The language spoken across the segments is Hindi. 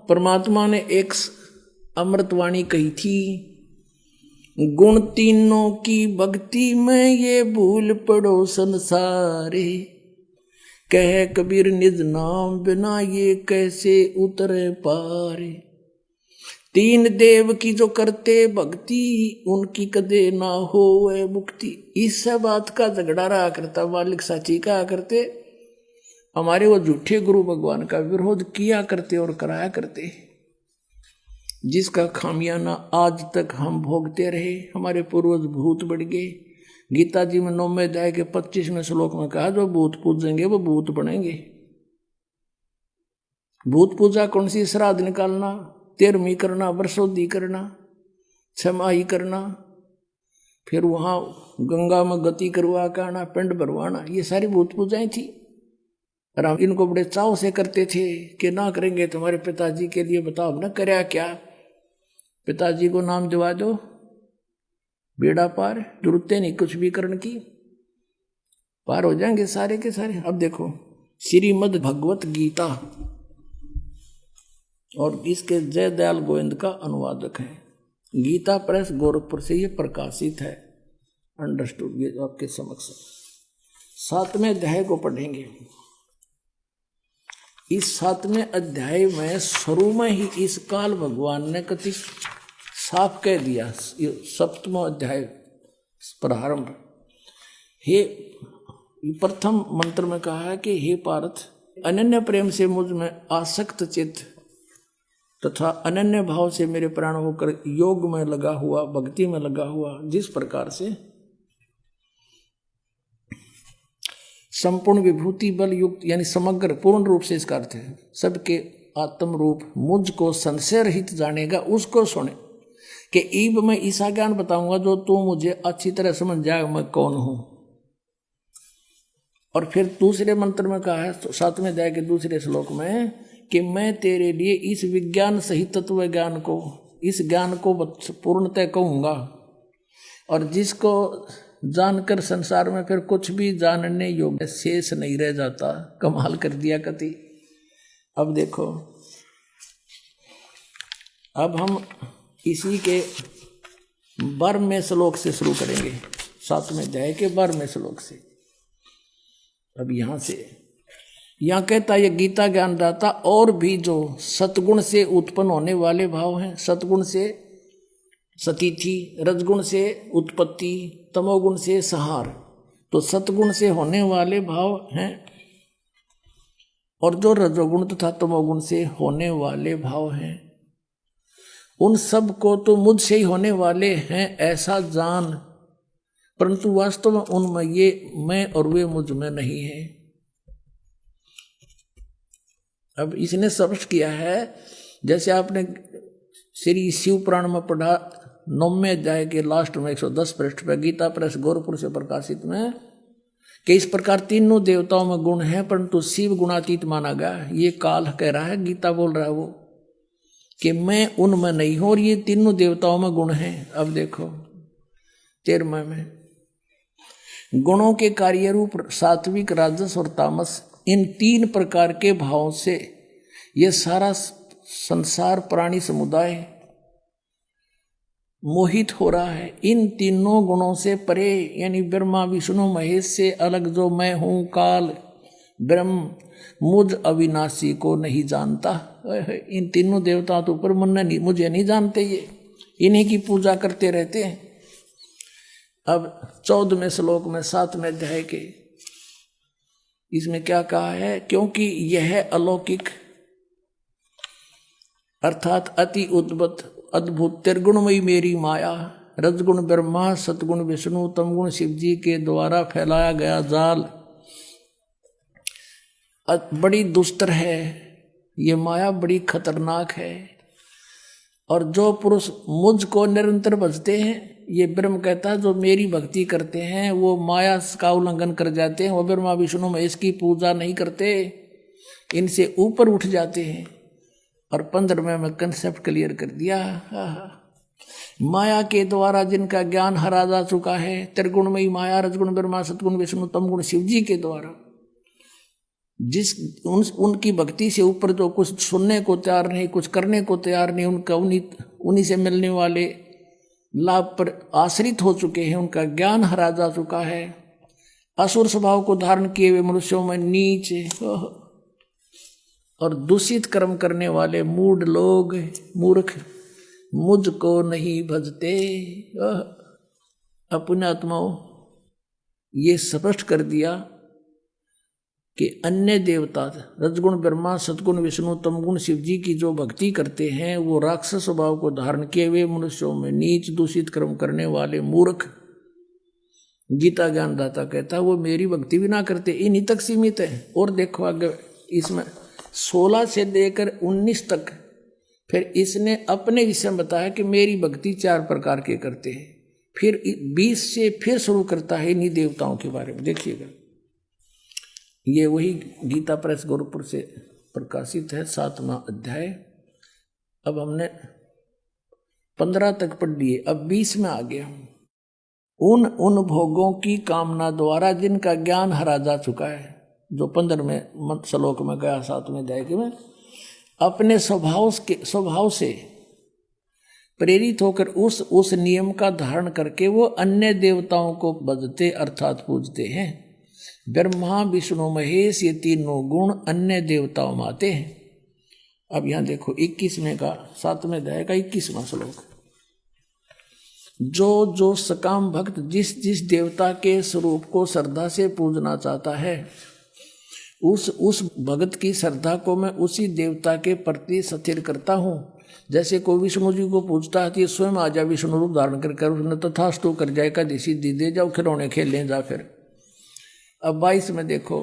परमात्मा ने एक अमृतवाणी कही थी, गुण तीनों की भक्ति में ये भूल पड़ो संसारे, कह कबीर निज नाम बिना ये कैसे उतरे पारे। तीन देव की जो करते भक्ति, उनकी कदे ना हो वह मुक्ति। इस बात का झगड़ा रहा करता मालिक साची कहा करते, हमारे वो झूठे गुरु भगवान का विरोध किया करते और कराया करते, जिसका खामियाना आज तक हम भोगते रहे। हमारे पूर्वज भूत बढ़ गए। गीता जी में 9वें अध्याय के 25वें श्लोक में कहा, जो भूत पूजेंगे वो भूत बनेंगे। भूत पूजा कौन सी? श्राद्ध निकालना, 13वीं करना, वर्षोद्धि करना, छमाही करना, फिर वहां गंगा में गति करवा के आना, पिंड भरवाना, ये सारी भूत पूजाएं थी। और हम इनको बड़े चाव से करते थे कि ना करेंगे तुम्हारे पिताजी के लिए, बताओ हमने करया क्या? पिताजी को नाम दिवा दो, बेड़ा पार, जरूरत नहीं कुछ भी करने की, पार हो जाएंगे सारे के सारे। अब देखो श्रीमद् भगवत गीता, और इसके जय दयाल गोविंद का अनुवादक है। गीता प्रेस गोरखपुर से ये प्रकाशित है। अंडरस्टूड? ये आपके समक्ष 7वें अध्याय को पढ़ेंगे। इस 7वें अध्याय में शुरू में ही इस काल भगवान ने कति साफ कह दिया। 7वां अध्याय प्रारंभ, हे प्रथम मंत्र में कहा है कि हे पार्थ, अनन्य प्रेम से मुझ में आसक्त चित्त तथा अनन्य भाव से मेरे प्राण होकर योग में लगा हुआ, भक्ति में लगा हुआ, जिस प्रकार से संपूर्ण विभूति बल युक्त, यानी समग्र पूर्ण रूप से इसका अर्थ है सबके आत्म रूप मुझको संशय रहित जानेगा, उसको सुने। कि ईब मैं ऐसा ज्ञान बताऊंगा जो तू मुझे अच्छी तरह समझ जाए मैं कौन हूं। और फिर दूसरे मंत्र में कहा है 7वें अध्याय के दूसरे श्लोक में कि मैं तेरे लिए इस विज्ञान सहित तत्व ज्ञान को, इस ज्ञान को पूर्णतः कहूंगा, और जिसको जानकर संसार में फिर कुछ भी जानने योग्य शेष नहीं रह जाता। कमाल कर दिया कति। अब देखो, अब हम इसी के 12वें श्लोक से शुरू करेंगे, 7वें अध्याय के 12वें श्लोक से। अब यहां से यहां कहता है, ये गीता ज्ञानदाता और भी जो सतगुण से उत्पन्न होने वाले भाव हैं, सतगुण से सतीथि, रजगुण से उत्पत्ति, तमोगुण से संहार, तो सतगुण से होने वाले भाव हैं, और जो रजोगुण तथा तमोगुण से होने वाले भाव हैं, उन सब को तो मुझसे ही होने वाले हैं ऐसा जान, परंतु वास्तव में उनमें ये मैं और वे मुझ में नहीं है। अब इसने स्पष्ट किया है, जैसे आपने श्री शिव पुराण में पढ़ा 9वें अध्याय के लास्ट में 110 पृष्ठ पर, गीता प्रेस गोरखपुर से प्रकाशित में, कि इस प्रकार तीनों देवताओं में गुण है परंतु शिव गुणातीत माना गया। ये काल कह रहा है, गीता बोल रहा है वो, कि मैं उनमें नहीं हूं और ये तीनों देवताओं में गुण हैं। अब देखो 13वें में, गुणों के कार्य रूप सात्विक, राजस और तामस, इन 3 प्रकार के भावों से यह सारा संसार प्राणी समुदाय मोहित हो रहा है। इन तीनों गुणों से परे, यानी ब्रह्मा विष्णु महेश से अलग जो मैं हूं, काल ब्रह्म, मुझ अविनाशी को नहीं जानता। इन तीनों देवताओं के ऊपर मुझे नहीं जानते, ये इन्हीं की पूजा करते रहते हैं। अब 14वें श्लोक में 7वें अध्याय के, इसमें क्या कहा है, क्योंकि यह अलौकिक अर्थात अति अद्भुत त्रिगुणमयी मेरी माया, रजगुण ब्रह्मा, सतगुण विष्णु, तमगुण शिव जी के द्वारा फैलाया गया जाल बड़ी दुस्तर है। ये माया बड़ी खतरनाक है, और जो पुरुष मुझको निरंतर भजते हैं, ये ब्रह्म कहता है, जो मेरी भक्ति करते हैं वो माया का उल्लंघन कर जाते हैं, वो ब्रह्मा विष्णु महेश की पूजा नहीं करते, इनसे ऊपर उठ जाते हैं। और 15वें में कंसेप्ट क्लियर कर दिया, माया के द्वारा जिनका ज्ञान हरा जा चुका है, त्रिगुणमयी माया, रजगुण ब्रह्मा, सतगुण विष्णु, तमगुण शिव जी के द्वारा, उनकी भक्ति से ऊपर जो कुछ सुनने को तैयार नहीं, कुछ करने को तैयार नहीं, उनका उन्हीं से मिलने वाले लाभ पर आश्रित हो चुके हैं, उनका ज्ञान हरा जा चुका है, असुर स्वभाव को धारण किए हुए मनुष्यों में नीच और दूषित कर्म करने वाले मूढ़ लोग, मूर्ख मुझको नहीं भजते। अपने आत्माओं ये स्पष्ट कर दिया कि अन्य देवता रजगुण ब्रह्मा, सतगुण विष्णु, तमगुण शिव जी की जो भक्ति करते हैं वो राक्षस स्वभाव को धारण किए हुए मनुष्यों में नीच दूषित कर्म करने वाले मूर्ख, गीता ज्ञानदाता कहता है वो मेरी भक्ति भी ना करते, इन्हीं तक सीमित है। और देखो आगे इसमें 16 से लेकर 19 तक फिर इसने अपने विषय में बताया कि मेरी भक्ति 4 प्रकार के करते हैं। फिर 20 से फिर शुरू करता है इन्हीं देवताओं के बारे में। देखिएगा ये वही गीता प्रेस गोरखपुर से प्रकाशित है 7वां अध्याय। अब हमने 15 तक पढ़ लिए, अब 20 में आ गया। उन भोगों की कामना द्वारा जिनका ज्ञान हरा जा चुका है, जो 15वें श्लोक में गया 7वें अध्याय में, अपने स्वभाव से प्रेरित होकर उस नियम का धारण करके वो अन्य देवताओं को भजते अर्थात पूजते हैं। ब्रह्मा विष्णु महेश ये तीनों गुण अन्य देवताओं में आते हैं। अब यहां देखो 21वें का 7वें अध्याय का 21वां श्लोक। जो सकाम भक्त जिस देवता के स्वरूप को श्रद्धा से पूजना चाहता है, उस भगत की श्रद्धा को मैं उसी देवता के प्रति स्थिर करता हूँ। जैसे कोई विष्णु जी को पूजता है तो ये स्वयं आ जाए विष्णु रूप धारण कर उसने तथास्तु कर जाए, का देसी दे जाओ खिलौने खेल लें जा। फिर अब 22 में देखो,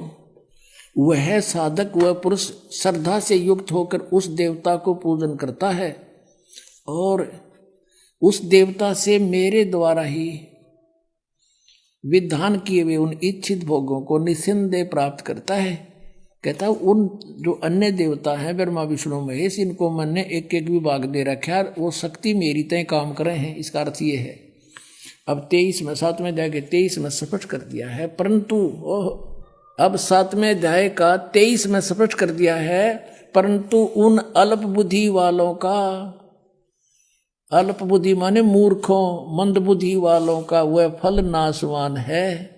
वह साधक वह पुरुष श्रद्धा से युक्त होकर उस देवता को पूजन करता है और उस देवता से मेरे द्वारा ही विधान किए हुए उन इच्छित भोगों को निस्संदेह प्राप्त करता है। कहता है उन जो अन्य देवता हैं ब्रह्मा विष्णु महेश, इनको मैंने एक एक विभाग दे रखा है, वो शक्ति मेरी तय काम कर रहे हैं। इसका अर्थ ये है, अब 23 में 7वें अध्याय के 23 में स्पष्ट कर दिया है, परंतु अब 7वें अध्याय का 23 में स्पष्ट कर दिया है, परंतु उन अल्प बुद्धि वालों का, अल्प बुद्धि माने मूर्खों मंद बुद्धि वालों का वह फल नाशवान है।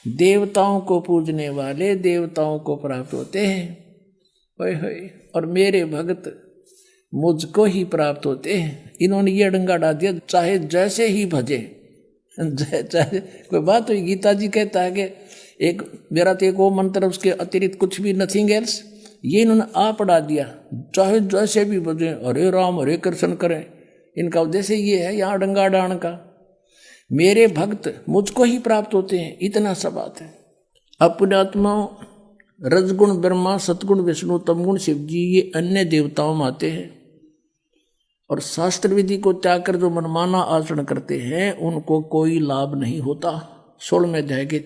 देवताओं को पूजने वाले देवताओं को प्राप्त होते हैं और मेरे भक्त मुझको ही प्राप्त होते हैं। इन्होंने ये डंगा डाल दिया, चाहे जैसे ही भजे, चाहे कोई बात हुई। गीता जी कहता है कि एक मेरा तो एक वो मंत्र, उसके अतिरिक्त कुछ भी नथिंग एल्स, ये इन्होंने आ पढ़ा दिया, चाहे जैसे भी भजे, हरे राम हरे कृष्ण करें। इनका उद्देश्य ये है यहाँ डंगा डाण का, मेरे भक्त मुझको ही प्राप्त होते हैं, इतना सा बात है। अपने आत्मा रजगुण ब्रह्मा, सतगुण विष्णु, तमगुण शिव जी ये अन्य देवताओं में आते हैं और शास्त्र विधि को त्याग कर जो मनमाना आचरण करते हैं उनको कोई लाभ नहीं होता। 16वें अध्याय के